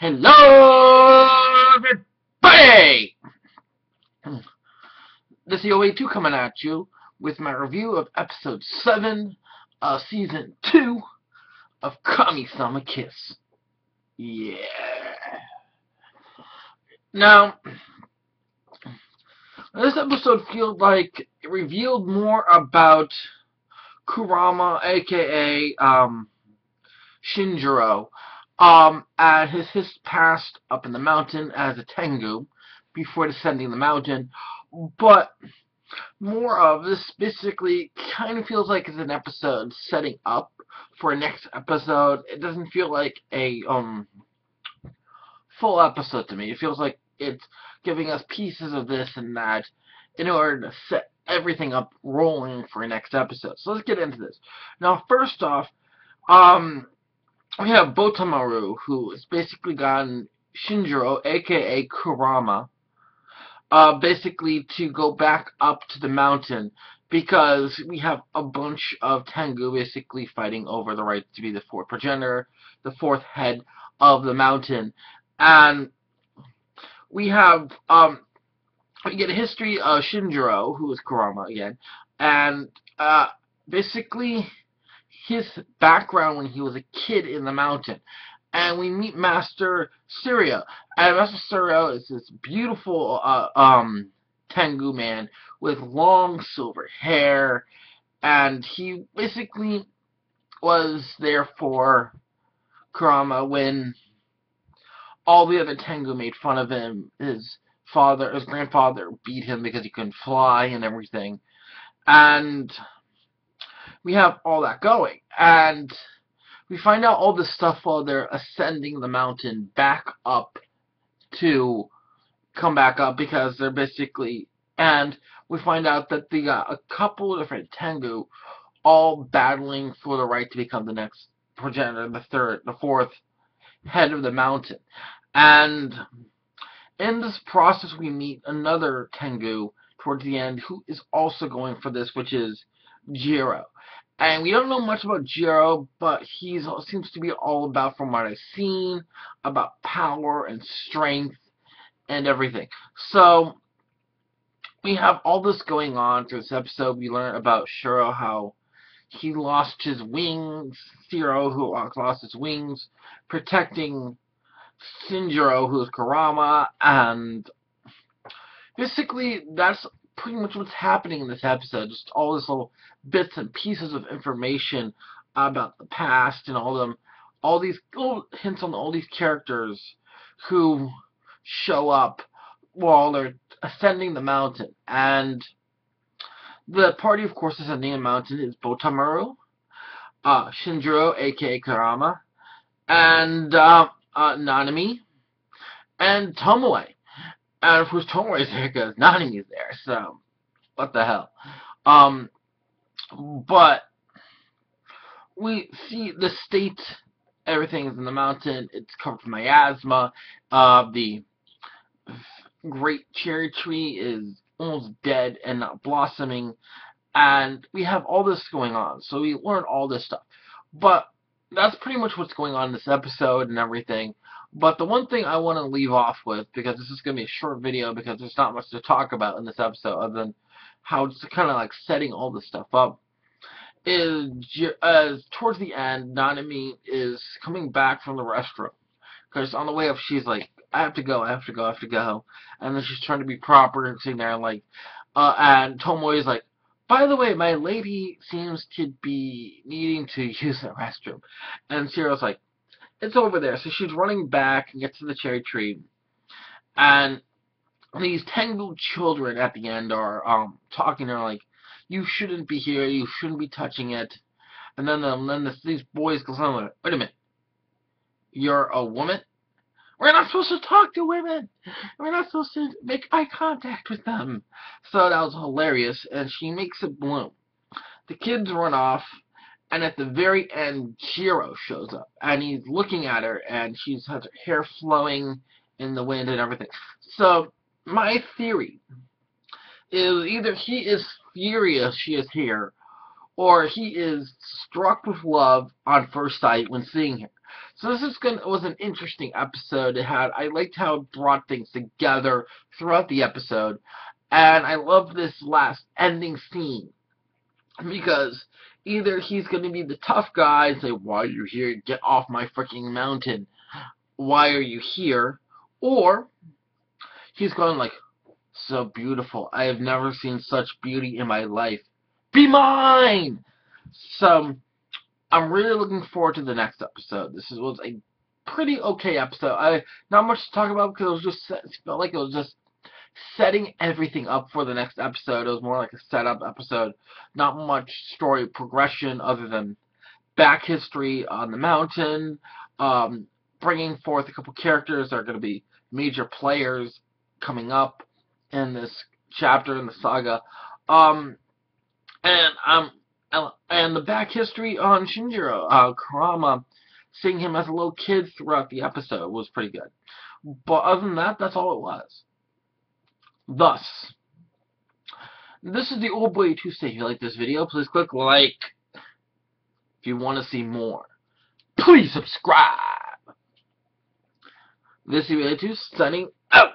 Hello, everybody! This is OA2 coming at you with my review of episode 7 of season 2 of Kamisama Kiss. Yeah. Now, this episode feels like it revealed more about Kurama, aka Shinjiro, and his past up in the mountain as a Tengu before descending the mountain. But more of this basically kind of feels like it's an episode setting up for a next episode. It doesn't feel like a full episode to me. It feels like it's giving us pieces of this and that in order to set everything up rolling for a next episode. So let's get into this. Now, first off, we have Botamaru, who has basically gotten Shinjiro, aka Kurama, basically to go back up to the mountain because we have a bunch of Tengu basically fighting over the right to be the fourth progenitor, the fourth head of the mountain. And we have, we get a history of Shinjiro, who is Kurama again, and basically his background when he was a kid in the mountain. And we meet Master Syria. And Master Syria is this beautiful Tengu man with long silver hair. And he basically was there for Kurama when all the other Tengu made fun of him. His grandfather beat him because he couldn't fly and everything. And we have all that going. And we find out all this stuff while they're ascending the mountain back up to come back up because they're basically, and we find out that they got a couple of different Tengu all battling for the right to become the next progenitor, the fourth head of the mountain. And in this process we meet another Tengu towards the end who is also going for this, which is Jiro. And we don't know much about Jiro, but he seems to be all about, from what I've seen, about power and strength and everything. So we have all this going on through this episode. We learn about Shiro, how he lost his wings, Shiro, who lost his wings, protecting Shinjiro, who is Kurama, and basically that's pretty much what's happening in this episode. Just all this little bits and pieces of information about the past and all these little hints on all these characters who show up while they're ascending the mountain. And the party, of course, ascending the mountain is Botamaru, Shinjiro, aka Kurama, and Nanami, and Tomoe. And of course, Tomoe's there because Nanami's there, so what the hell. But we see the state, everything is in the mountain, it's covered with miasma, the great cherry tree is almost dead and not blossoming, and we have all this going on, so we learn all this stuff. But that's pretty much what's going on in this episode and everything. But the one thing I want to leave off with, because this is going to be a short video, because there's not much to talk about in this episode other than how it's kind of like setting all this stuff up, is towards the end, Nanami is coming back from the restroom. Because on the way up, she's like, I have to go. And then she's trying to be proper and sitting there and like, and Tomoe is like, by the way, my lady seems to be needing to use the restroom. And Shiro's like, it's over there. So she's running back and gets to the cherry tree. And these Tengu children at the end are talking to her like, you shouldn't be here. You shouldn't be touching it. And then these boys go something like, wait a minute. You're a woman? We're not supposed to talk to women. We're not supposed to make eye contact with them. So that was hilarious. And she makes it bloom. The kids run off. And at the very end, Jiro shows up, and he's looking at her, and she has her hair flowing in the wind and everything. So, my theory is either he is furious she is here, or he is struck with love on first sight when seeing her. So this was an interesting episode. I liked how it brought things together throughout the episode, and I love this last ending scene because either he's going to be the tough guy and say, "Why are you here? Get off my freaking mountain! Why are you here?" Or he's going like, "So beautiful. I have never seen such beauty in my life. Be mine!" So I'm really looking forward to the next episode. This was a pretty okay episode. Not much to talk about because it felt like it was just setting everything up for the next episode. It was more like a setup episode. Not much story progression other than back history on the mountain, bringing forth a couple characters that are going to be major players coming up in this chapter in the saga. And and the back history on Shinjiro, Kurama, seeing him as a little kid throughout the episode was pretty good. But other than that, that's all it was. Thus, this is the old way to say. If you like this video, please click like. If you want to see more, please subscribe. This is the way to signing out.